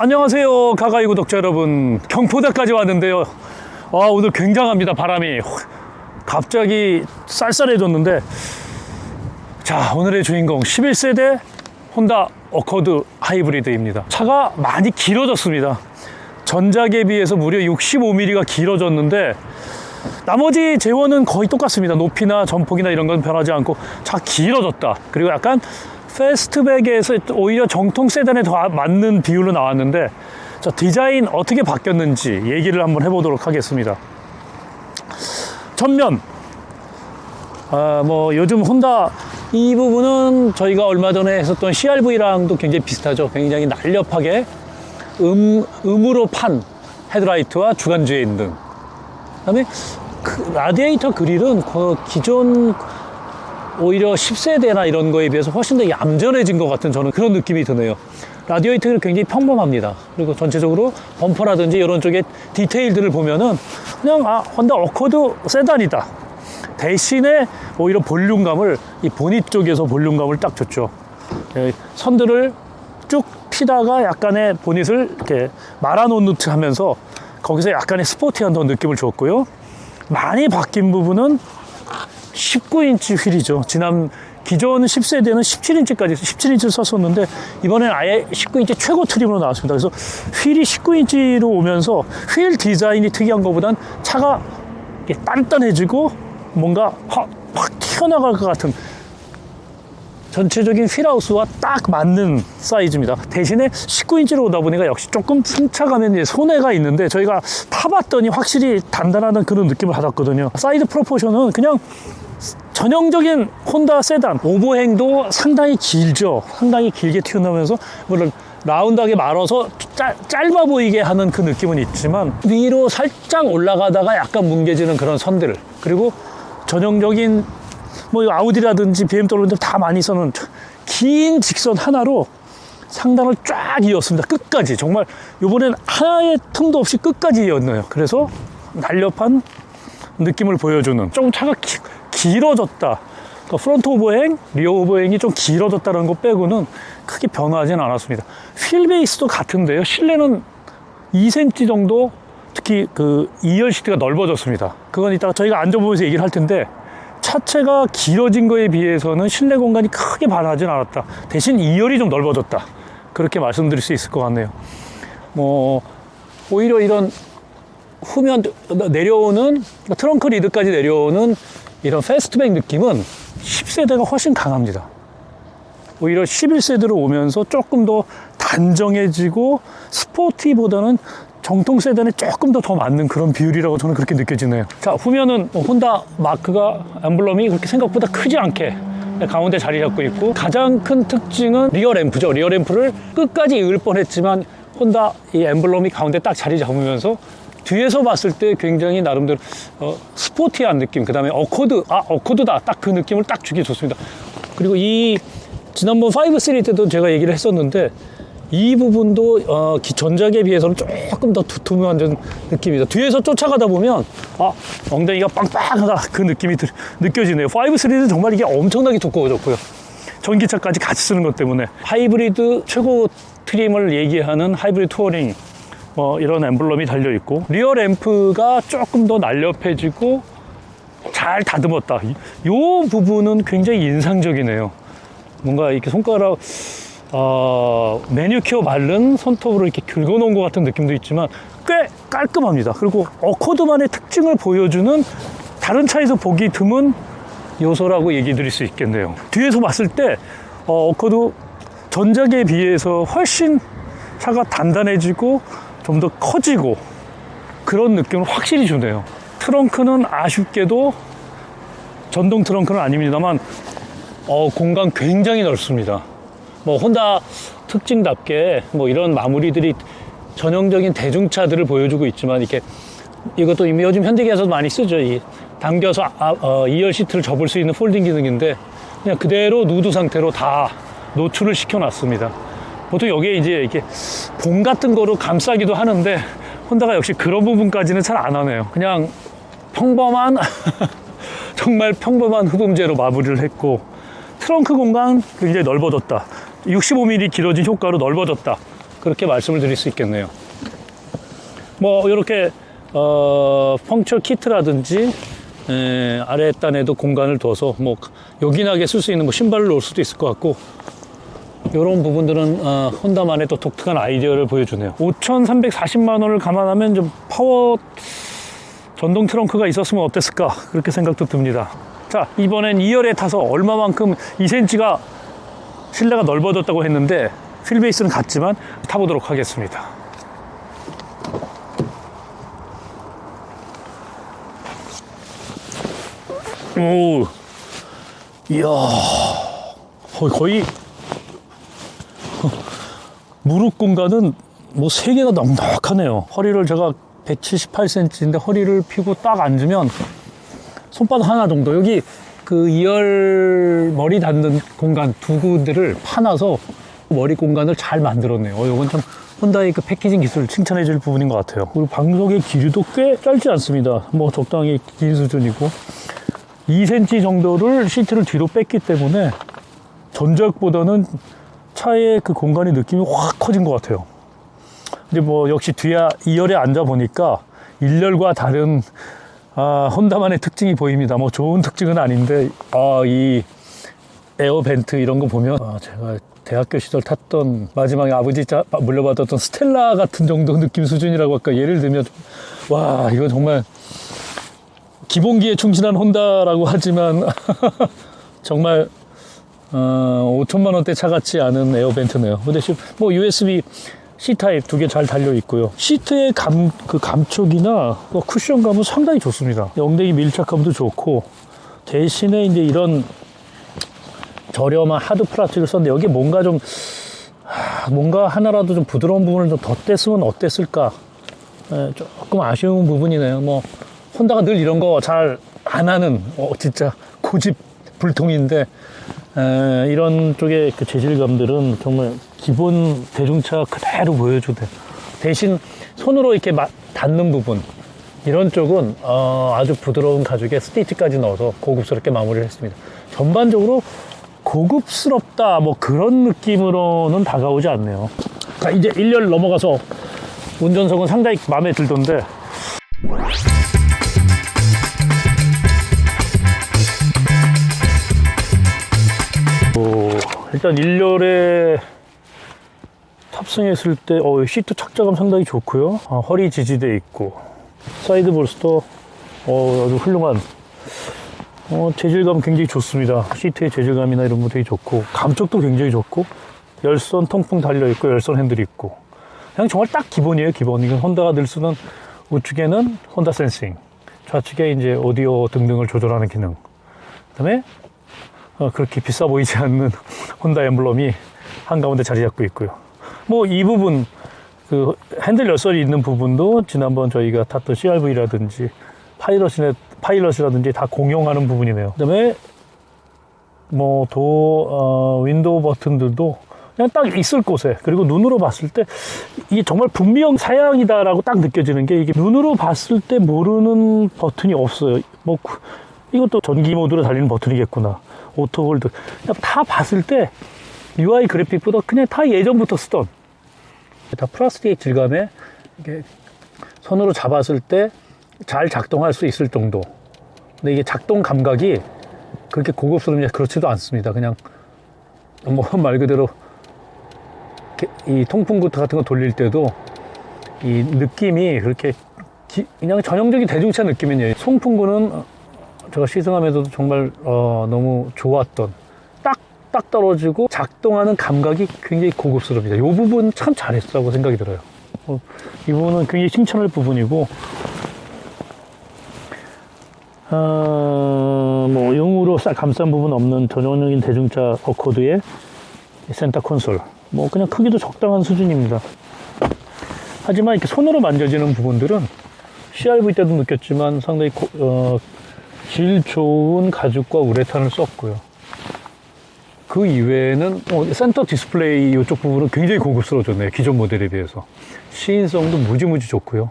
안녕하세요, 가가이 구독자 여러분. 경포대까지 왔는데요. 오늘 굉장합니다. 바람이 갑자기 쌀쌀해졌는데, 자, 오늘의 주인공 11세대 혼다 어코드 하이브리드입니다. 차가 많이 길어졌습니다. 전작에 비해서 무려 65mm가 길어졌는데, 나머지 제원은 거의 똑같습니다. 높이나 전폭이나 이런 건 변하지 않고 차 길어졌다. 그리고 약간 패스트백에서 오히려 정통 세단에 더 맞는 비율로 나왔는데, 자, 디자인 어떻게 바뀌었는지 얘기를 한번 해보도록 하겠습니다. 전면, 요즘 혼다 이 부분은 저희가 얼마 전에 했었던 CR-V랑도 굉장히 비슷하죠. 굉장히 날렵하게 음으로 판 헤드라이트와 주간주행 등. 그다음에 라디에이터 그릴은 기존 오히려 10세대나 이런 거에 비해서 훨씬 더 얌전해진 것 같은 저는 그런 느낌이 드네요. 라디에이터는 굉장히 평범합니다. 그리고 전체적으로 범퍼라든지 이런 쪽에 디테일들을 보면은 그냥 혼다 어코드 세단이다. 대신에 오히려 볼륨감을 이 보닛 쪽에서 볼륨감을 딱 줬죠. 선들을 쭉 피다가 약간의 보닛을 이렇게 말아놓은 듯 하면서 거기서 약간의 스포티한 더 느낌을 줬고요. 많이 바뀐 부분은 19인치 휠이죠. 기존 10세대는 17인치까지 17인치를 썼었는데, 이번에는 아예 19인치 최고 트림으로 나왔습니다. 그래서 휠이 19인치로 오면서 휠 디자인이 특이한 것보단 차가 단단해지고 뭔가 확 튀어나갈 것 같은 전체적인 휠하우스와 딱 맞는 사이즈입니다. 대신에 19인치로 오다 보니까 역시 조금 승차감에 손해가 있는데, 저희가 타봤더니 확실히 단단하다는 그런 느낌을 받았거든요. 사이드 프로포션은 그냥 전형적인 혼다 세단, 오버행도 상당히 길죠. 상당히 길게 튀어나오면서 물론 라운드하게 말아서 짧아 보이게 하는 그 느낌은 있지만, 위로 살짝 올라가다가 약간 뭉개지는 그런 선들, 그리고 전형적인 아우디라든지 BMW들 다 많이 쓰는 긴 직선 하나로 상단을 쫙 이었습니다. 끝까지. 정말 이번엔 하나의 틈도 없이 끝까지 이었네요. 그래서 날렵한 느낌을 보여주는, 좀 차가 길어졌다. 그러니까 프론트 오버행, 리어 오버행이 좀 길어졌다는 거 빼고는 크게 변화하진 않았습니다. 휠 베이스도 같은데요. 실내는 2cm 정도, 특히 그 2열 시트가 넓어졌습니다. 그건 이따가 저희가 앉아보면서 얘기를 할 텐데, 차체가 길어진 거에 비해서는 실내 공간이 크게 변하진 않았다. 대신 2열이 좀 넓어졌다. 그렇게 말씀드릴 수 있을 것 같네요. 오히려 이런 후면 내려오는, 트렁크 리드까지 내려오는 이런 패스트백 느낌은 10세대가 훨씬 강합니다. 오히려 11세대로 오면서 조금 더 단정해지고 스포티보다는 정통 세단에 조금 더 맞는 그런 비율이라고 저는 그렇게 느껴지네요. 자, 후면은 혼다 마크가, 엠블럼이 그렇게 생각보다 크지 않게 가운데 자리 잡고 있고, 가장 큰 특징은 리어 램프죠. 리어 램프를 끝까지 이을 뻔했지만 혼다 이 엠블럼이 가운데 딱 자리 잡으면서 뒤에서 봤을 때 굉장히 나름대로 스포티한 느낌, 그 다음에 어코드다, 딱 그 느낌을 딱 주기 좋습니다. 그리고 지난번 5-3 때도 제가 얘기를 했었는데, 이 부분도 전작에 비해서는 조금 더 두툼한 느낌이다. 뒤에서 쫓아가다 보면 엉덩이가 빵빵하다, 그 느낌이 느껴지네요. 5-3는 정말 이게 엄청나게 두꺼워졌고요. 전기차까지 같이 쓰는 것 때문에 하이브리드 최고 트림을 얘기하는 하이브리드 투어링 이런 엠블럼이 달려있고, 리어 램프가 조금 더 날렵해지고 잘 다듬었다. 이 부분은 굉장히 인상적이네요. 뭔가 이렇게 손가락 매니큐어 바른 손톱으로 이렇게 긁어놓은 것 같은 느낌도 있지만 꽤 깔끔합니다. 그리고 어코드만의 특징을 보여주는, 다른 차에서 보기 드문 요소라고 얘기 드릴 수 있겠네요. 뒤에서 봤을 때 어코드 전작에 비해서 훨씬 차가 단단해지고 좀 더 커지고 그런 느낌을 확실히 주네요. 트렁크는 아쉽게도 전동 트렁크는 아닙니다만 공간 굉장히 넓습니다. 혼다 특징답게 이런 마무리들이 전형적인 대중차들을 보여주고 있지만, 이것도 이미 요즘 현대기아에서도 많이 쓰죠. 당겨서 2열 시트를 접을 수 있는 폴딩 기능인데, 그냥 그대로 누드 상태로 다 노출을 시켜놨습니다. 보통 여기에 이제 이렇게 봉 같은 거로 감싸기도 하는데, 혼다가 역시 그런 부분까지는 잘 안 하네요. 그냥 평범한 정말 평범한 흡음재로 마무리를 했고, 트렁크 공간 굉장히 넓어졌다. 65mm 길어진 효과로 넓어졌다. 그렇게 말씀을 드릴 수 있겠네요. 뭐 이렇게 펑처 키트라든지 아래 단에도 공간을 둬서 뭐 요긴하게 쓸 수 있는 뭐 신발을 놓을 수도 있을 것 같고, 이런 부분들은 혼다만의 또 독특한 아이디어를 보여주네요. 5,340만 원을 감안하면 좀 파워 전동 트렁크가 있었으면 어땠을까, 그렇게 생각도 듭니다. 자, 이번엔 2열에 타서 얼마만큼 2cm가 실내가 넓어졌다고 했는데 휠베이스는 같지만 타보도록 하겠습니다. 오, 이야, 거의 무릎 공간은 뭐 3개가 넉넉하네요. 허리를 제가 178cm인데 허리를 펴고 딱 앉으면 손바닥 하나 정도, 여기 그 2열 머리 닿는 공간 두 군데를 파놔서 머리 공간을 잘 만들었네요. 이건 참 혼다의 그 패키징 기술을 칭찬해 줄 부분인 것 같아요. 그리고 방석의 길이도 꽤 짧지 않습니다. 뭐 적당히 긴 수준이고, 2cm 정도를 시트를 뒤로 뺐기 때문에 전작보다는 차의 그 공간의 느낌이 확 커진 것 같아요. 근데 뭐 역시 뒤에 2열에 앉아 보니까 1열과 다른 혼다만의 특징이 보입니다. 뭐 좋은 특징은 아닌데, 이 에어벤트 이런 거 보면 제가 대학교 시절 탔던, 마지막에 아버지 물려받았던 스텔라 같은 정도 느낌 수준이라고 할까. 예를 들면 와, 이거 정말 기본기에 충실한 혼다라고 하지만 정말 5천만 원대 차 같지 않은 에어벤트네요. 근데 뭐 USB C타입 2개 잘 달려 있고요. 시트의 감촉이나 쿠션감은 상당히 좋습니다. 엉덩이 밀착감도 좋고, 대신에 이제 이런 저렴한 하드 플라스틱을 썼는데 여기 뭔가 좀 뭔가 하나라도 좀 부드러운 부분을 좀 덧댔으면 어땠을까, 조금 아쉬운 부분이네요. 뭐 혼다가 늘 이런 거 잘 안 하는 진짜 고집 불통인데, 이런 쪽의 그 재질감들은 정말 기본 대중차 그대로 보여주대. 대신 손으로 이렇게 닿는 부분, 이런 쪽은 아주 부드러운 가죽에 스티치까지 넣어서 고급스럽게 마무리를 했습니다. 전반적으로 고급스럽다 뭐 그런 느낌으로는 다가오지 않네요. 자, 이제 1열 넘어가서 운전석은 상당히 마음에 들던데, 일단 1열에 탑승했을 때 시트 착자감 상당히 좋고요. 허리 지지대 있고, 사이드 볼스터 아주 훌륭한 재질감 굉장히 좋습니다. 시트의 재질감이나 이런 거 되게 좋고, 감촉도 굉장히 좋고, 열선 통풍 달려있고, 열선 핸들이 있고, 그냥 정말 딱 기본이에요. 기본. 이건 혼다가 늘 쓰는, 우측에는 혼다 센싱, 좌측에 이제 오디오 등등을 조절하는 기능, 그 다음에 그렇게 비싸 보이지 않는 혼다 엠블럼이 한가운데 자리 잡고 있고요. 뭐 이 부분, 그 핸들 열선이 있는 부분도 지난번 저희가 탔던 CRV라든지 파일럿이라든지 다 공용하는 부분이네요. 그 다음에 뭐 윈도우 버튼들도 그냥 딱 있을 곳에, 그리고 눈으로 봤을 때 이게 정말 북미형 사양이다라고 딱 느껴지는 게, 이게 눈으로 봤을 때 모르는 버튼이 없어요. 뭐 이것도 전기 모드로 달리는 버튼이겠구나, 오토 홀드, 그냥 다 봤을 때 UI 그래픽보다 그냥 다 예전부터 쓰던, 다 플라스틱 질감에 이게 손으로 잡았을 때 잘 작동할 수 있을 정도. 근데 이게 작동 감각이 그렇게 고급스럽냐, 그렇지도 않습니다. 그냥 뭐 말 그대로 이 통풍구 같은 거 돌릴 때도 이 느낌이 그렇게 그냥 전형적인 대중차 느낌이에요. 송풍구는 제가 시승하면서도 정말 너무 좋았던, 딱 떨어지고 작동하는 감각이 굉장히 고급스럽니다. 이 부분 참 잘했다고 생각이 들어요. 이 부분은 굉장히 칭찬할 부분이고, 뭐 용으로 싹 감싼 부분 없는 전형적인 대중차 어코드의 센터 콘솔, 뭐 그냥 크기도 적당한 수준입니다. 하지만 이렇게 손으로 만져지는 부분들은 CRV 때도 느꼈지만 상당히 질 좋은 가죽과 우레탄을 썼고요. 그 이외에는 센터 디스플레이 이쪽 부분은 굉장히 고급스러워졌네요. 기존 모델에 비해서. 시인성도 무지무지 좋고요.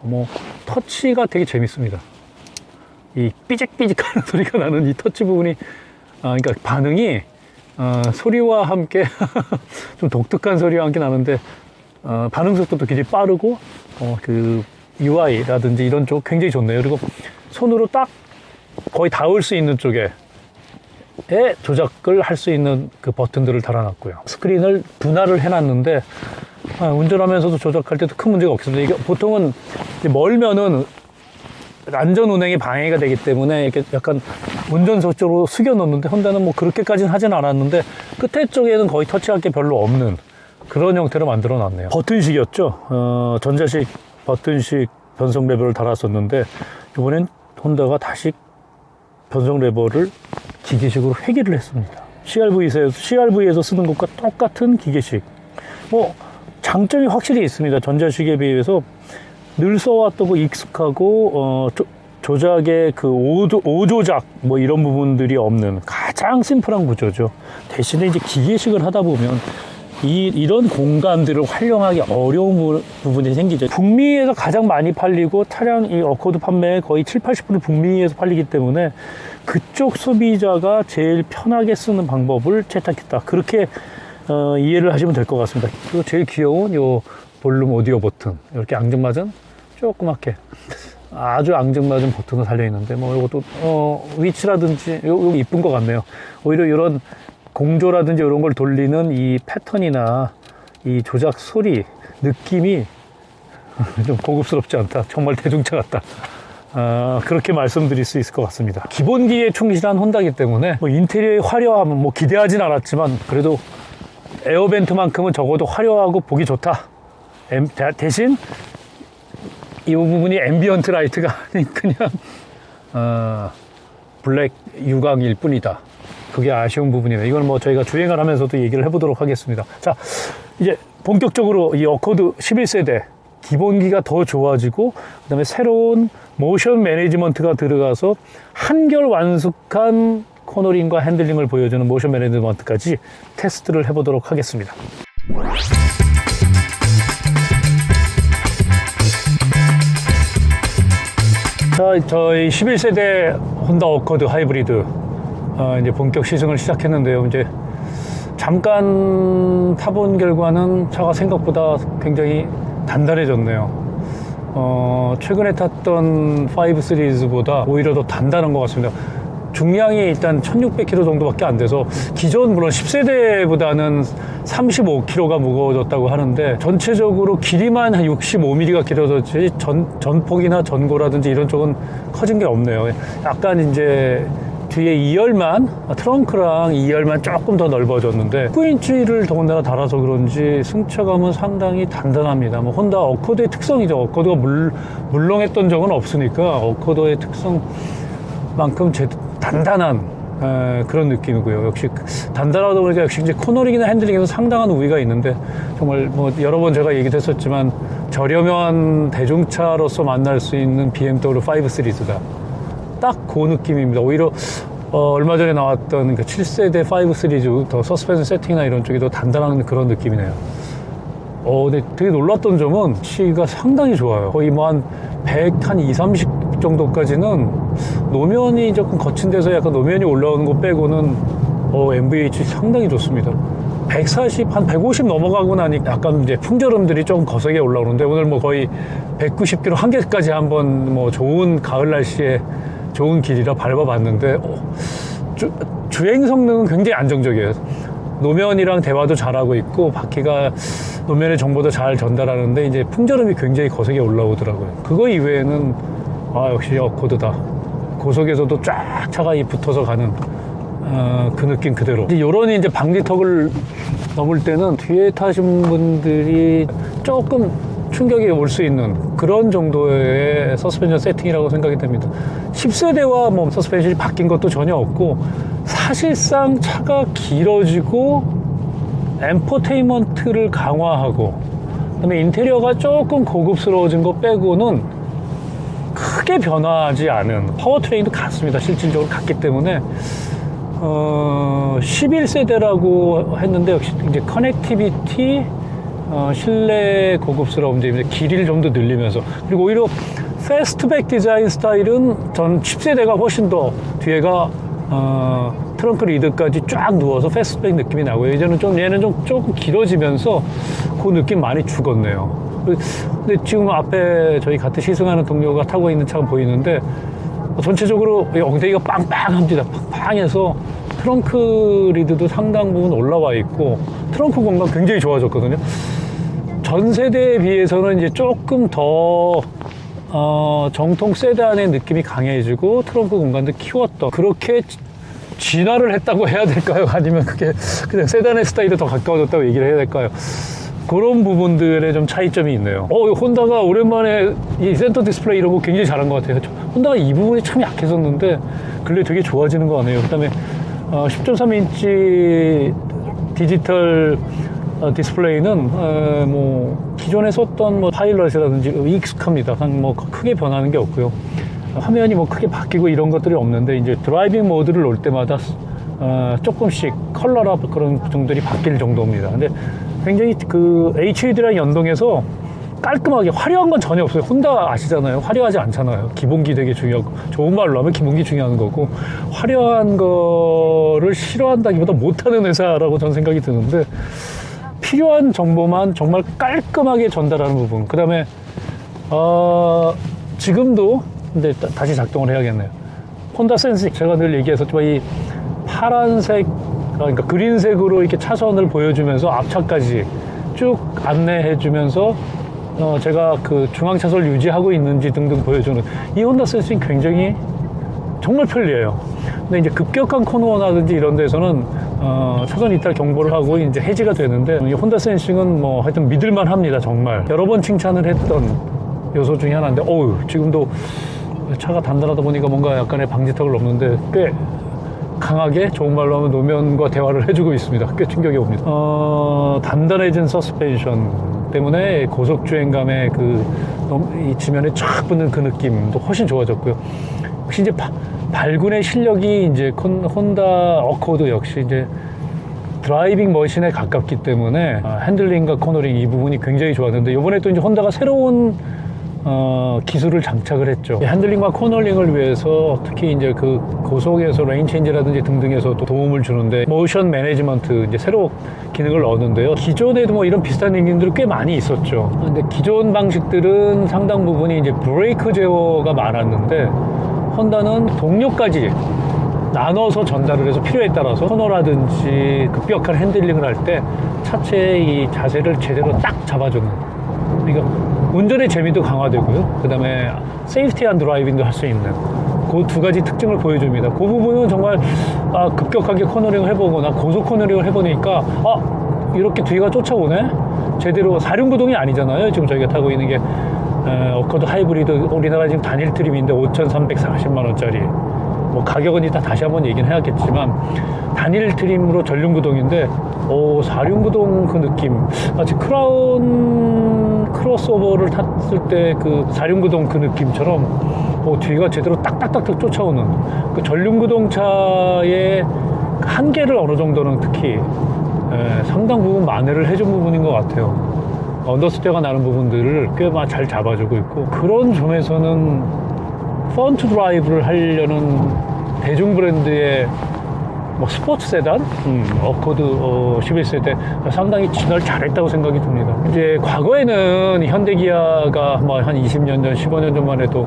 뭐 터치가 되게 재밌습니다. 이 삐직삐직하는 소리가 나는 이 터치 부분이, 그러니까 반응이 소리와 함께 좀 독특한 소리와 함께 나는데 반응 속도도 굉장히 빠르고 그 UI라든지 이런 쪽 굉장히 좋네요. 그리고 손으로 딱 거의 닿을 수 있는 쪽에 조작을 할 수 있는 그 버튼들을 달아놨고요. 스크린을 분할을 해놨는데 운전하면서도 조작할 때도 큰 문제가 없습니다. 이게 보통은 이제 멀면은 안전 운행에 방해가 되기 때문에 이렇게 약간 운전석 쪽으로 숙여 놓는데, 혼다는 뭐 그렇게까지는 하진 않았는데 끝에 쪽에는 거의 터치할 게 별로 없는 그런 형태로 만들어 놨네요. 버튼식이었죠. 전자식 버튼식 변속 레버를 달았었는데 이번엔 혼다가 다시 변속 레버를 기계식으로 회귀를 했습니다. CRV에서 쓰는 것과 똑같은 기계식. 뭐 장점이 확실히 있습니다. 전자식에 비해서 늘 써왔던 거 익숙하고 조작의 그 오조작 뭐 이런 부분들이 없는 가장 심플한 구조죠. 대신에 이제 기계식을 하다 보면 이런 공간들을 활용하기 어려운 부분이 생기죠. 북미에서 가장 많이 팔리고 차량 이 어코드 판매의 거의 70~80% 북미에서 팔리기 때문에 그쪽 소비자가 제일 편하게 쓰는 방법을 채택했다. 그렇게 이해를 하시면 될 것 같습니다. 그리고 제일 귀여운 요 볼륨 오디오 버튼, 이렇게 앙증맞은 조그맣게 아주 앙증맞은 버튼을 달려 있는데, 뭐 이것도 위치라든지 요거 이쁜 것 같네요. 오히려 이런 공조라든지 이런 걸 돌리는 이 패턴이나 이 조작 소리 느낌이 좀 고급스럽지 않다. 정말 대중차 같다. 그렇게 말씀드릴 수 있을 것 같습니다. 기본기에 충실한 혼다기 때문에 뭐 인테리어의 화려함은 뭐 기대하진 않았지만 그래도 에어벤트만큼은 적어도 화려하고 보기 좋다. 대신 이 부분이 앰비언트 라이트가 아닌 그냥 블랙 유광일 뿐이다. 그게 아쉬운 부분이네요. 이건 뭐 저희가 주행을 하면서도 얘기를 해보도록 하겠습니다. 자, 이제 본격적으로 이 어코드 11세대 기본기가 더 좋아지고 그 다음에 새로운 모션 매니지먼트가 들어가서 한결 완숙한 코너링과 핸들링을 보여주는 모션 매니지먼트까지 테스트를 해보도록 하겠습니다. 자, 저희 11세대 혼다 어코드 하이브리드 이제 본격 시승을 시작했는데요. 이제 잠깐 타본 결과는 차가 생각보다 굉장히 단단해졌네요. 최근에 탔던 5 시리즈보다 오히려 더 단단한 것 같습니다. 중량이 일단 1600kg 정도밖에 안 돼서 기존 물론 10세대보다는 35kg가 무거워졌다고 하는데 전체적으로 길이만 한 65mm가 길어졌지 전폭이나 전고라든지 이런 쪽은 커진 게 없네요. 약간 이제 뒤에 2열만 트렁크랑 2열만 조금 더 넓어졌는데 9인치를 더군다나 달아서 그런지 승차감은 상당히 단단합니다. 뭐 혼다 어코드의 특성이죠. 어코드가 물렁했던 적은 없으니까 어코드의 특성만큼 단단한 그런 느낌이고요. 역시 단단하다 보니까 역시 이제 코너링이나 핸들링에서 상당한 우위가 있는데, 정말 뭐 여러 번 제가 얘기도 했었지만 저렴한 대중차로서 만날 수 있는 BMW 5 시리즈다. 딱 그 느낌입니다. 오히려 얼마 전에 나왔던 그 7세대 5 시리즈 더 서스펜션 세팅이나 이런 쪽이 더 단단한 그런 느낌이네요. 근데 되게 놀랐던 점은 치가 상당히 좋아요. 거의 뭐 한 120, 30 정도까지는 노면이 조금 거친 데서 약간 노면이 올라오는 거 빼고는 MVH 상당히 좋습니다. 140, 한 150 넘어가고 나니 약간 이제 풍절음들이 조금 거세게 올라오는데, 오늘 뭐 거의 190km 한 개까지 한번 뭐 좋은 가을 날씨에 좋은 길이라 밟아봤는데 주행 성능은 굉장히 안정적이에요. 노면이랑 대화도 잘하고 있고 바퀴가 노면의 정보도 잘 전달하는데 이제 풍절음이 굉장히 거세게 올라오더라고요. 그거 이외에는 역시 어코드다. 고속에서도 쫙 차가 붙어서 가는 그 느낌 그대로. 요런 이제 방지턱을 넘을 때는 뒤에 타신 분들이 조금 충격이 올 수 있는 그런 정도의 서스펜션 세팅이라고 생각이 됩니다. 10세대와 뭐 서스펜션이 바뀐 것도 전혀 없고, 사실상 차가 길어지고 엔터테인먼트를 강화하고 그다음에 인테리어가 조금 고급스러워진 거 빼고는 크게 변화하지 않은, 파워트레인도 같습니다. 실질적으로 같기 때문에 11세대라고 했는데 역시 이제 커넥티비티, 실내 고급스러움, 이제 길이를 좀 더 늘리면서, 그리고 오히려 패스트백 디자인 스타일은 전 10세대가 훨씬 더 뒤에가 트렁크 리드까지 쫙 누워서 패스트백 느낌이 나고요. 이제는 좀 얘는 좀 조금 길어지면서 그 느낌 많이 죽었네요. 근데 지금 앞에 저희 같은 시승하는 동료가 타고 있는 차가 보이는데 전체적으로 엉덩이가 빵빵합니다. 팡팡해서 트렁크 리드도 상당 부분 올라와 있고 트렁크 공간 굉장히 좋아졌거든요. 전 세대에 비해서는 이제 조금 더 정통 세단의 느낌이 강해지고 트렁크 공간도 키웠던 그렇게 진화를 했다고 해야 될까요? 아니면 그게 그냥 세단의 스타일에 더 가까워졌다고 얘기를 해야 될까요? 그런 부분들에 좀 차이점이 있네요. 혼다가 오랜만에 이 센터 디스플레이 이런 거 굉장히 잘한 것 같아요. 혼다가 이 부분이 참 약했었는데 근래 되게 좋아지는 것 같네요. 그 다음에 10.3인치 디지털 디스플레이는 뭐 기존에 썼던 뭐 파일럿이라든지 익숙합니다. 뭐 크게 변하는 게 없고요. 화면이 뭐 크게 바뀌고 이런 것들이 없는데 이제 드라이빙 모드를 놓을 때마다 조금씩 컬러나 그런 정도들이 바뀔 정도입니다. 근데 굉장히 그 HUD랑 연동해서 깔끔하게 화려한 건 전혀 없어요. 혼다 아시잖아요. 화려하지 않잖아요. 기본기 되게 중요하고 좋은 말로 하면 기본기 중요한 거고 화려한 거를 싫어한다기보다 못하는 회사라고 저는 생각이 드는데 필요한 정보만 정말 깔끔하게 전달하는 부분. 그 다음에 지금도 근데 다시 작동을 해야겠네요. 혼다 센스 제가 늘 얘기했었지만 이 파란색 그러니까 그린색으로 이렇게 차선을 보여주면서 앞차까지 쭉 안내해주면서 제가 그 중앙차선을 유지하고 있는지 등등 보여주는 이 혼다 센싱 굉장히 정말 편리해요. 근데 이제 급격한 코너라든지 이런 데서는 차선 이탈 경보를 하고 이제 해지가 되는데 이 혼다 센싱은 뭐 하여튼 믿을만 합니다. 정말 여러 번 칭찬을 했던 요소 중에 하나인데 지금도 차가 단단하다 보니까 뭔가 약간의 방지턱을 넘는데 꽤 강하게 좋은 말로 하면 노면과 대화를 해주고 있습니다. 꽤 충격이 옵니다. 단단해진 서스펜션 때문에 고속주행감의 이 지면에 쫙 붙는 그 느낌도 훨씬 좋아졌고요. 혹시 이제 발군의 실력이 이제 혼다 어코드 역시 이제 드라이빙 머신에 가깝기 때문에 핸들링과 코너링 이 부분이 굉장히 좋았는데 이번에 또 이제 혼다가 새로운 기술을 장착을 했죠. 핸들링과 코너링을 위해서 특히 이제 그 고속에서 레인 체인지라든지 등등에서 또 도움을 주는데 모션 매니지먼트 이제 새로 기능을 얻는데요. 기존에도 뭐 이런 비슷한 기능들이 꽤 많이 있었죠. 근데 기존 방식들은 상당 부분이 이제 브레이크 제어가 많았는데 혼다는 동력까지 나눠서 전달을 해서 필요에 따라서 코너라든지 급격한 핸들링을 할 때 차체의 이 자세를 제대로 딱 잡아주는 그러니까 운전의 재미도 강화되고요. 그 다음에 세이프티한 드라이빙도 할 수 있는 그 두 가지 특징을 보여줍니다. 그 부분은 정말 급격하게 코너링을 해보거나 고속 코너링을 해보니까 이렇게 뒤가 쫓아오네? 제대로 사륜구동이 아니잖아요. 지금 저희가 타고 있는 게 어코드 하이브리드 우리나라 지금 단일 트림인데 5,340만 원짜리 뭐 가격은 이따 다시 한번 얘기는 해야겠지만 단일 트림으로 전륜구동인데 사륜구동 그 느낌 마치 크라운 크로스오버를 탔을 때 그 사륜구동 그 느낌처럼 뒤가 제대로 딱딱딱딱 쫓아오는 그 전륜구동차의 한계를 어느 정도는 특히 상당 부분 만회를 해준 부분인 것 같아요. 언더스테어가 나는 부분들을 꽤 잘 잡아주고 있고 그런 점에서는 펀트 드라이브를 하려는 대중 브랜드의 뭐 스포츠 세단, 어코드 11세대 상당히 진화를 잘했다고 생각이 듭니다. 이제 과거에는 현대기아가 뭐 한 20년 전, 15년 전만 해도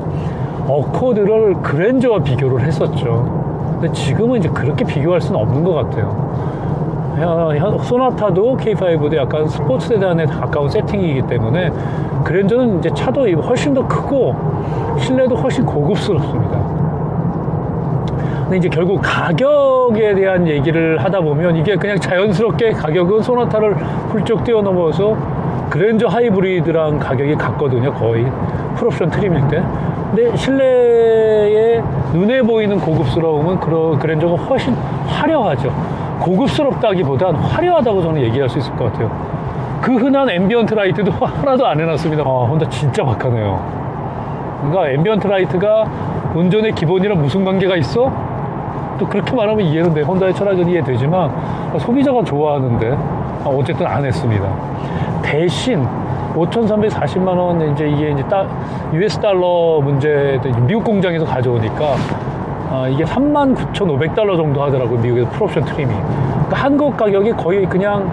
어코드를 그랜저와 비교를 했었죠. 근데 지금은 이제 그렇게 비교할 수는 없는 것 같아요. 소나타도 K5도 약간 스포츠 세단에 가까운 세팅이기 때문에 그랜저는 이제 차도 훨씬 더 크고 실내도 훨씬 고급스럽습니다. 근데 이제 결국 가격에 대한 얘기를 하다 보면 이게 그냥 자연스럽게 가격은 소나타를 훌쩍 뛰어넘어서 그랜저 하이브리드랑 가격이 같거든요. 거의 풀옵션 트림일 때. 근데 실내에 눈에 보이는 고급스러움은 그랜저가 훨씬 화려하죠. 고급스럽다기보단 화려하다고 저는 얘기할 수 있을 것 같아요. 그 흔한 앰비언트 라이트도 하나도 안 해놨습니다. 혼다 진짜 박하네요. 그러니까 앰비언트 라이트가 운전의 기본이랑 무슨 관계가 있어? 또 그렇게 말하면 이해는 돼. 혼다의 철학은 이해되지만 소비자가 좋아하는데 어쨌든 안 했습니다. 대신 5,340만 원 이제 이게 이제 US 달러 문제 미국 공장에서 가져오니까 이게 39,500달러 정도 하더라고요. 미국에서 풀옵션 트림이. 그러니까 한국 가격이 거의 그냥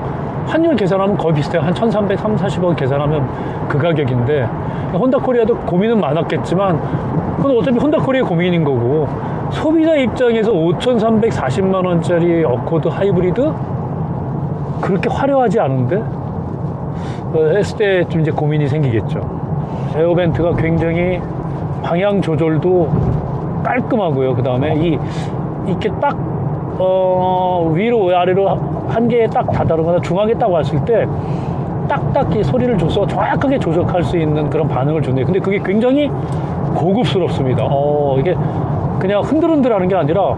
환율 계산하면 거의 비슷해요. 한 1,300, 340원 계산하면 그 가격인데, 혼다 코리아도 고민은 많았겠지만 그건 어차피 혼다 코리아의 고민인 거고, 소비자 입장에서 5,340만 원짜리 어코드 하이브리드 그렇게 화려하지 않은데 했을 때 좀 이제 고민이 생기겠죠. 에어벤트가 굉장히 방향 조절도 깔끔하고요. 그 다음에 이렇게 딱 위로 아래로 한 개에 딱 다다르거나 중앙에 딱 왔을 때 딱딱 이 소리를 줘서 정확하게 조작할 수 있는 그런 반응을 주네요. 근데 그게 굉장히 고급스럽습니다. 이게 그냥 흔들흔들하는 게 아니라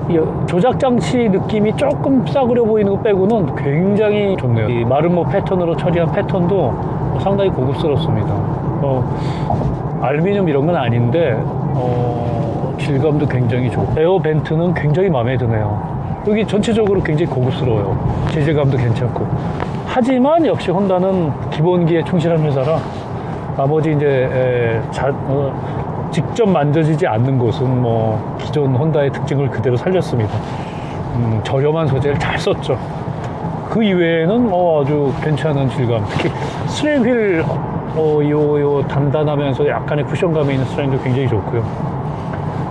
이 조작 장치 느낌이 조금 싸구려 보이는 거 빼고는 굉장히 좋네요. 이 마름모 패턴으로 처리한 패턴도 상당히 고급스럽습니다. 알루미늄 이런 건 아닌데 질감도 굉장히 좋고, 에어벤트는 굉장히 마음에 드네요. 여기 전체적으로 굉장히 고급스러워요. 재질감도 괜찮고. 하지만 역시 혼다는 기본기에 충실한 회사라 나머지 이제 직접 만져지지 않는 곳은 뭐 기존 혼다의 특징을 그대로 살렸습니다. 저렴한 소재를 잘 썼죠. 그 이외에는 아주 괜찮은 질감, 특히 스트레인 휠 요 단단하면서 약간의 쿠션감이 있는 스트레인도 굉장히 좋고요.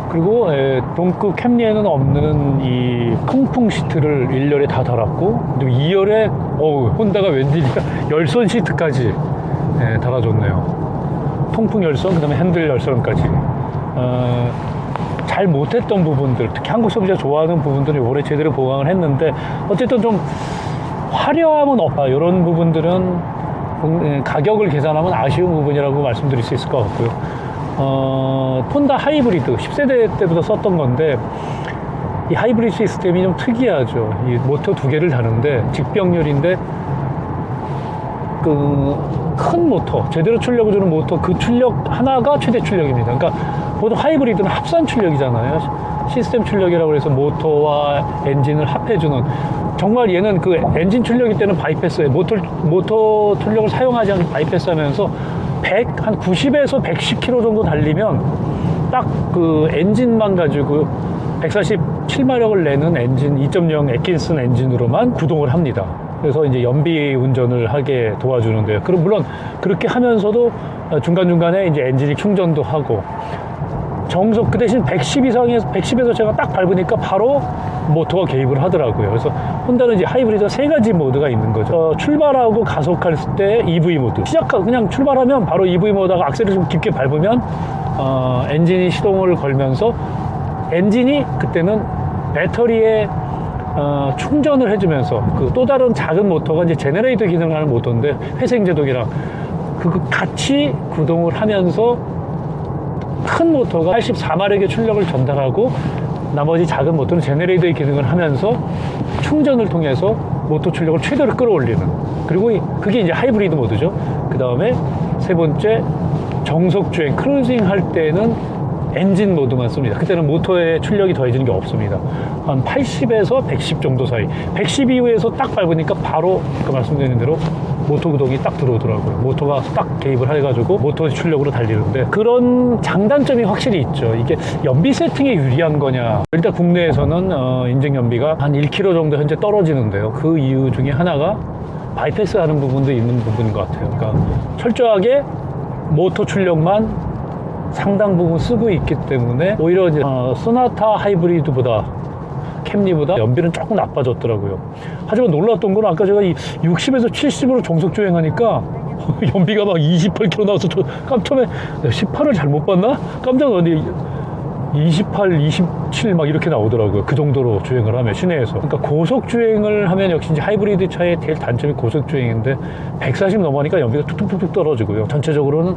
그리고 동급 캠리에는 없는 이 통풍 시트를 1열에 다 달았고, 그리고 2열에 혼다가 웬일이야 열선 시트까지 달아줬네요. 통풍 열선, 그 다음에 핸들 열선까지. 잘 못했던 부분들, 특히 한국 소비자 좋아하는 부분들을 올해 제대로 보강을 했는데, 어쨌든 좀 화려함은 없다. 이런 부분들은 가격을 계산하면 아쉬운 부분이라고 말씀드릴 수 있을 것 같고요. 혼다 하이브리드 10세대 때부터 썼던 건데, 이 하이브리드 시스템이 좀 특이하죠. 이 모터 두 개를 다는데 직병렬인데, 그 큰 모터, 제대로 출력을 주는 모터, 그 출력 하나가 최대 출력입니다. 그러니까 보통 하이브리드는 합산 출력이잖아요. 시스템 출력이라고 해서 모터와 엔진을 합해주는, 정말 얘는 그 엔진 출력일 때는 바이패스에 모터 출력을 사용하지 않고 바이패스 하면서 한 90에서 110km 정도 달리면 딱 그 엔진만 가지고 147마력을 내는 엔진 2.0 애킨슨 엔진으로만 구동을 합니다. 그래서 이제 연비 운전을 하게 도와주는데요. 그럼 물론 그렇게 하면서도 중간중간에 이제 엔진이 충전도 하고, 정속 그 대신 110에서 제가 딱 밟으니까 바로 모터가 개입을 하더라고요. 그래서 혼다는 이제 하이브리드가 세 가지 모드가 있는 거죠. 출발하고 가속할 때 EV 모드, 그냥 출발하면 바로 EV 모드가 악셀을 좀 깊게 밟으면 엔진이 시동을 걸면서 엔진이 그때는 배터리에 충전을 해주면서 그 또 다른 작은 모터가 이제 제너레이터 기능을 하는 모터인데, 회생제동이랑 그거 같이 구동을 하면서 큰 모터가 84마력의 출력을 전달하고, 나머지 작은 모터는 제너레이터의 기능을 하면서 충전을 통해서 모터 출력을 최대로 끌어올리는, 그리고 그게 이제 하이브리드 모드죠. 그 다음에 세 번째, 정속 주행, 크루징 할 때는 엔진 모드만 씁니다. 그때는 모터에 출력이 더해지는 게 없습니다. 한 80에서 110 정도 사이. 110 이후에서 딱 밟으니까 바로 그 말씀드린 대로 모터 구동이 딱 들어오더라고요. 모터가 딱 개입을 해가지고 모터의 출력으로 달리는데, 그런 장단점이 확실히 있죠. 이게 연비 세팅에 유리한 거냐. 일단 국내에서는 인증 연비가 한 1km 정도 현재 떨어지는데요. 그 이유 중에 하나가 바이패스 하는 부분도 있는 부분인 것 같아요. 그러니까 철저하게 모터 출력만 상당 부분 쓰고 있기 때문에 오히려 이제 소나타 하이브리드보다, 캠리보다 연비는 조금 나빠졌더라고요. 하지만 놀랐던 건 아까 제가 이 60에서 70으로 정속 주행하니까 연비가 막 28km 나와서 처음에 18을 잘못 봤나? 깜짝 놀랐는데 28, 27 막 이렇게 나오더라고요. 그 정도로 주행을 하면 시내에서. 그러니까 고속 주행을 하면 역시 이제 하이브리드 차의 제일 단점이 고속 주행인데, 140 넘어가니까 연비가 툭툭툭 떨어지고요. 전체적으로는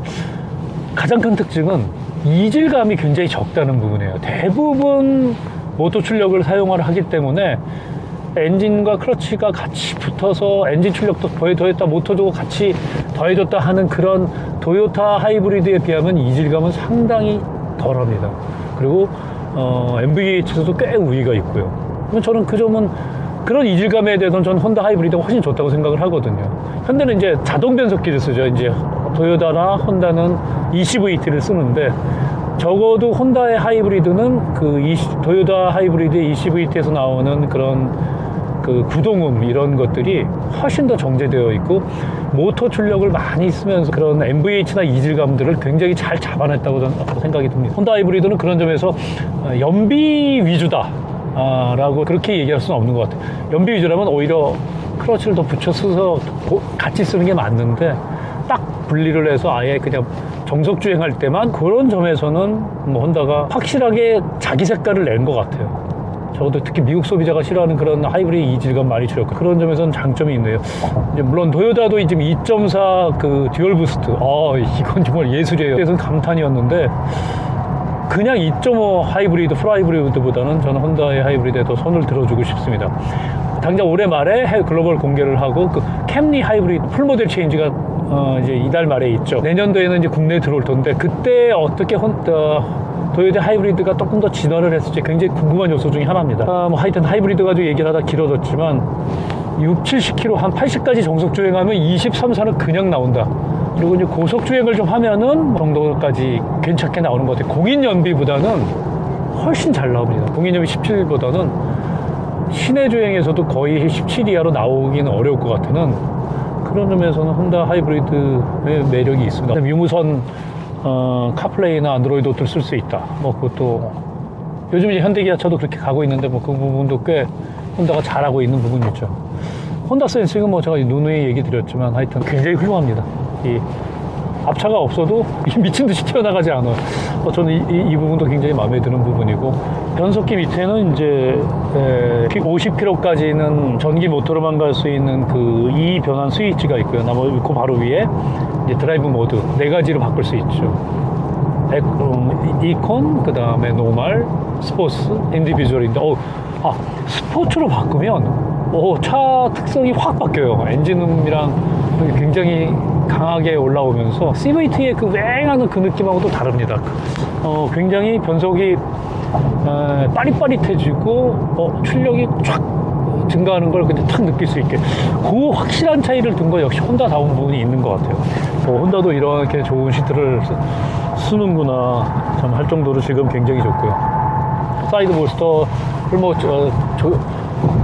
가장 큰 특징은 이질감이 굉장히 적다는 부분이에요. 대부분 모터 출력을 사용을 하기 때문에 엔진과 클러치가 같이 붙어서 엔진 출력도 더했다, 모터도 같이 더해졌다 하는 그런 도요타 하이브리드에 비하면 이질감은 상당히 덜합니다. 그리고 NVH에서도 꽤 우위가 있고요. 저는 그 점은, 그런 이질감에 대해서는 저는 혼다 하이브리드가 훨씬 좋다고 생각을 하거든요. 현대는 이제 자동 변속기를 쓰죠. 이제 도요타나 혼다는 ECVT를 쓰는데, 적어도 혼다의 하이브리드는 도요타 하이브리드 ECVT에서 나오는 그런 그 구동음 이런 것들이 훨씬 더 정제되어 있고 모터 출력을 많이 쓰면서 그런 MVH나 이질감들을 굉장히 잘 잡아냈다고 저는 생각이 듭니다. 혼다 하이브리드는 그런 점에서 연비 위주다 라고 그렇게 얘기할 수는 없는 것 같아요. 연비 위주라면 오히려 클러치를 더 붙여 써서 같이 쓰는 게 맞는데 딱 분리를 해서 아예 그냥 정석 주행할 때만 그런 점에서는 뭐 혼다가 확실하게 자기 색깔을 낸 것 같아요. 적어도 특히 미국 소비자가 싫어하는 그런 하이브리드 이질감 많이 줄였고 그런 점에서는 장점이 있네요. 이제 물론 도요타도 지금 2.4 그 듀얼 부스트 이건 정말 예술이에요. 그래서 감탄이었는데 그냥 2.5 하이브리드 풀 하이브리드보다는 저는 혼다의 하이브리드에 더 손을 들어주고 싶습니다. 당장 올해 말에 글로벌 공개를 하고 그 캠리 하이브리드 풀 모델 체인지가 이제 이달 말에 있죠. 내년도에는 이제 국내에 들어올 텐데 그때 어떻게 도요타 하이브리드가 조금 더 진화를 했을지 굉장히 궁금한 요소 중에 하나입니다. 뭐 하여튼 하이브리드 가지고 얘기를 하다 길어졌지만 6, 70km 한 80까지 정속 주행하면 23, 4는 그냥 나온다. 그리고 이제 고속 주행을 좀 하면은 정도까지 괜찮게 나오는 것 같아요. 공인 연비보다는 훨씬 잘 나옵니다. 공인 연비 17보다는 시내 주행에서도 거의 17 이하로 나오기는 어려울 것 같은 그런 점에서는 혼다 하이브리드의 매력이 있습니다. 유무선 카플레이나 안드로이드 오토를 쓸 수 있다. 뭐 그것도 요즘 이제 현대기아차도 그렇게 가고 있는데 뭐 그 부분도 꽤 혼다가 잘하고 있는 부분이죠. 혼다 센싱은 뭐 제가 누누이 얘기 드렸지만 하여튼 굉장히 훌륭합니다. 이 앞차가 없어도 미친 듯이 튀어나가지 않아요. 저는 이 부분도 굉장히 마음에 드는 부분이고 변속기 밑에는 이제 50km까지는 전기 모터로만 갈 수 있는 그 E 변환 스위치가 있고요. 나머지 그 바로 위에 이제 드라이브 모드 4가지로 바꿀 수 있죠. 이콘, 그 다음에 노멀, 스포츠, 인디비주얼인데 스포츠로 바꾸면 차 특성이 확 바뀌어요. 엔진음이랑 굉장히 강하게 올라오면서 CVT의 그 왱하는 그 느낌하고도 다릅니다. 굉장히 변속이 빠릿빠릿해지고 출력이 쫙 증가하는 걸 근데 탁 느낄 수 있게 그 확실한 차이를 둔 거 역시 혼다다운 부분이 있는 것 같아요. 혼다도 이렇게 좋은 시트를 쓰는구나 참 할 정도로 지금 굉장히 좋고요. 사이드 볼스터를 뭐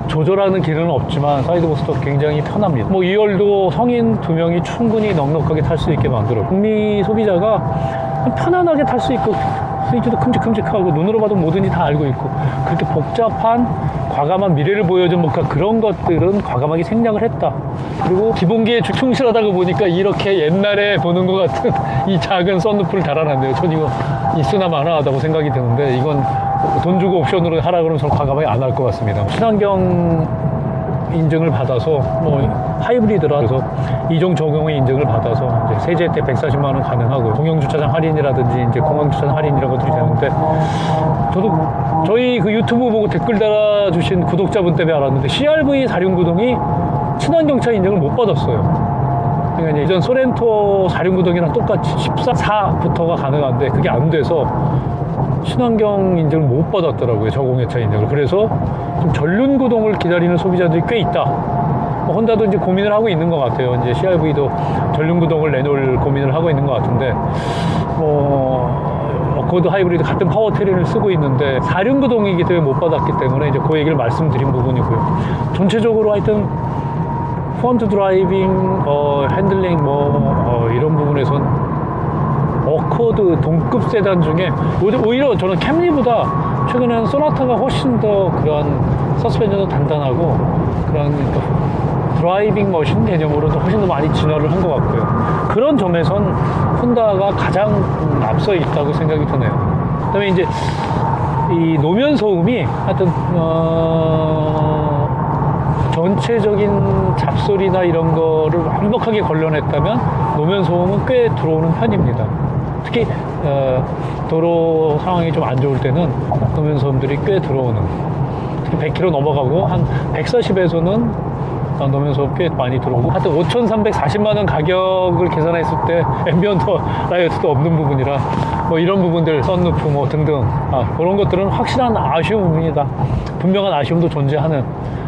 조절하는 기능은 없지만 사이드 볼스터 굉장히 편합니다. 뭐 2열도 성인 2명이 충분히 넉넉하게 탈 수 있게 만들어요. 북미 소비자가 편안하게 탈 수 있고 스위치도 큼직큼직하고 눈으로 봐도 뭐든지 다 알고 있고 그렇게 복잡한 과감한 미래를 보여준 뭔가 그런 것들은 과감하게 생략을 했다. 그리고 기본기에 충실하다고 보니까 이렇게 옛날에 보는 것 같은 이 작은 썬루프를 달아놨네요. 전 이거 있으나 마나하다고 생각이 드는데 이건 돈 주고 옵션으로 하라 그러면 저는 과감하게 안 할 것 같습니다. 친환경 인증을 받아서 뭐 하이브리드라 그래서 이종 적용의 인증을 받아서 이제 세제 때 140만 원 가능하고 공영 주차장 할인이라든지 이제 공항 주차장 할인 이런 것들이 되는데 저도 저희 그 유튜브 보고 댓글 달아주신 구독자분 때문에 알았는데 CRV 4륜구동이 친환경차 인증을 못 받았어요. 그러니까 이전 소렌토 4륜구동이랑 똑같이 14부터가 가능한데 그게 안 돼서 친환경 인증을 못 받았더라고요. 저공해차 인증을. 그래서 좀 전륜구동을 기다리는 소비자들이 꽤 있다. 뭐 혼다도 이제 고민을 하고 있는 것 같아요. 이제 CRV도 전륜구동을 내놓을 고민을 하고 있는 것 같은데 그것도 하이브리드 같은 파워트레인을 쓰고 있는데 4륜구동이기 때문에 못 받았기 때문에 이제 그 얘기를 말씀드린 부분이고요. 전체적으로 하여튼 프론트 드라이빙, 핸들링 이런 부분에선 어코드 동급 세단 중에 오히려 저는 캠리보다 최근에는 소나타가 훨씬 더 그런 서스펜션도 단단하고 그런 드라이빙 머신 개념으로도 훨씬 더 많이 진화를 한 것 같고요. 그런 점에선 혼다가 가장 앞서 있다고 생각이 드네요. 그 다음에 이제 이 노면 소음이 하여튼 전체적인 잡소리나 이런 거를 완벽하게 걸러냈다면 노면 소음은 꽤 들어오는 편입니다. 특히 도로 상황이 좀 안 좋을 때는 노면 소음들이 꽤 들어오는, 특히 100km 넘어가고 한 140에서는 노면 소음 꽤 많이 들어오고, 하여튼 5,340만 원 가격을 계산했을 때 앰비언트 라이어트도 없는 부분이라 뭐 이런 부분들, 썬루프 뭐 등등 그런 것들은 확실한 아쉬움입니다. 분명한 아쉬움도 존재하는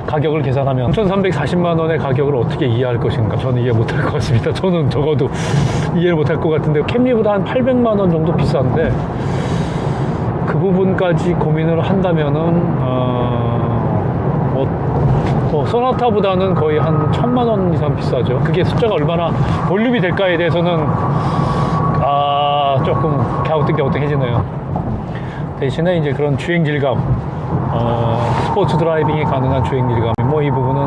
가격을 계산하면 5,340만 원의 가격을 어떻게 이해할 것인가, 저는 이해 못할 것 같습니다. 저는 적어도 이해를 못할 것 같은데 캠리보다 한 800만 원 정도 비싼데 그 부분까지 고민을 한다면은 소나타보다는 거의 한 1,000만 원 이상 비싸죠. 그게 숫자가 얼마나 볼륨이 될까에 대해서는 조금 갸우뚱해지네요. 대신에 이제 그런 주행 질감, 스포츠 드라이빙이 가능한 주행 질감, 뭐 이 부분은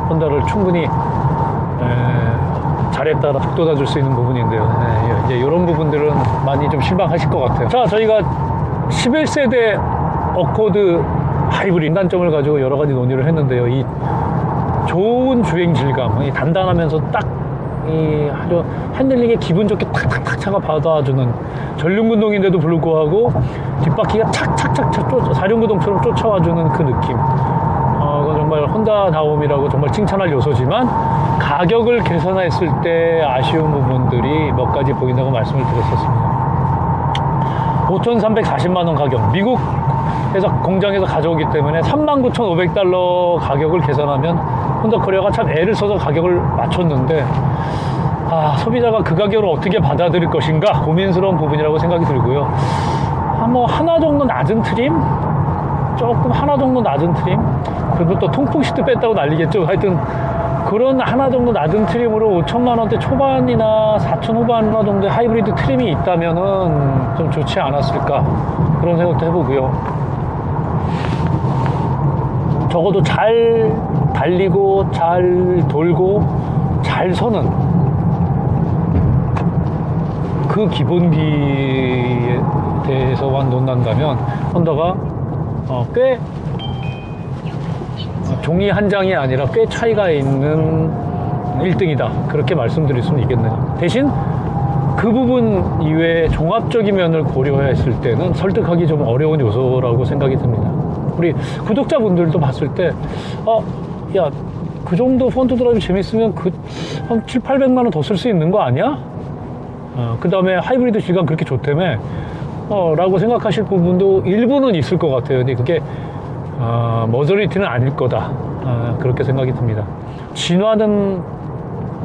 혼다를 충분히 잘했다라 북돋아줄 수 있는 부분인데요. 이제 이런 부분들은 많이 좀 실망하실 것 같아요. 자, 저희가 11세대 어코드 하이브리드 단점을 가지고 여러 가지 논의를 했는데요. 이 좋은 주행 질감, 이 단단하면서 딱 이 아주 핸들링에 기분 좋게 탁탁탁 차가 받아주는 전륜구동인데도 불구하고 뒷바퀴가 착착착착 사륜구동처럼 쫓아와주는 그 느낌. 그건 정말 혼다다움이라고 정말 칭찬할 요소지만 가격을 계산했을 때 아쉬운 부분들이 몇 가지 보인다고 말씀을 드렸었습니다. 5,340만 원 가격, 미국에서 공장에서 가져오기 때문에 39,500달러 가격을 계산하면 혼다 코리아가 참 애를 써서 가격을 맞췄는데 소비자가 그 가격을 어떻게 받아들일 것인가 고민스러운 부분이라고 생각이 들고요. 뭐 하나 정도 낮은 트림? 조금 하나 정도 낮은 트림? 그리고 또 통풍 시트 뺐다고 난리겠죠. 하여튼 그런 하나 정도 낮은 트림으로 5천만 원대 초반이나 4천 후반 정도의 하이브리드 트림이 있다면은 좀 좋지 않았을까 그런 생각도 해보고요. 적어도 잘 달리고 잘 돌고 잘 서는 그 기본기에 대해서만 논한다면 혼다가 꽤 종이 한 장이 아니라 꽤 차이가 있는 1등이다 그렇게 말씀드릴 수는 있겠네요. 대신 그 부분 이외에 종합적인 면을 고려했을 때는 설득하기 좀 어려운 요소라고 생각이 듭니다. 우리 구독자분들도 봤을 때 야, 그 정도 폰트 드라이브 재밌으면 한 700~800만 원 더 쓸 수 있는 거 아니야? 그 다음에 하이브리드 질감 그렇게 좋다며 라고 생각하실 부분도 일부는 있을 것 같아요. 근데 그게 머저리티는 아닐 거다 그렇게 생각이 듭니다. 진화는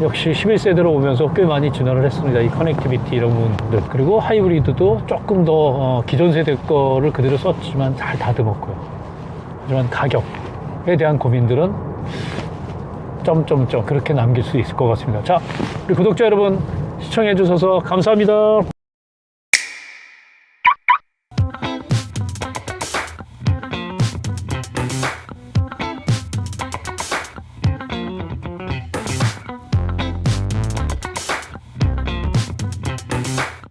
역시 11세대로 오면서 꽤 많이 진화를 했습니다. 이 커넥티비티 이런 부분들, 그리고 하이브리드도 조금 더 기존 세대 거를 그대로 썼지만 잘 다듬었고요. 하지만 가격에 대한 고민들은 점점점 그렇게 남길 수 있을 것 같습니다. 자, 우리 구독자 여러분 시청해 주셔서 감사합니다.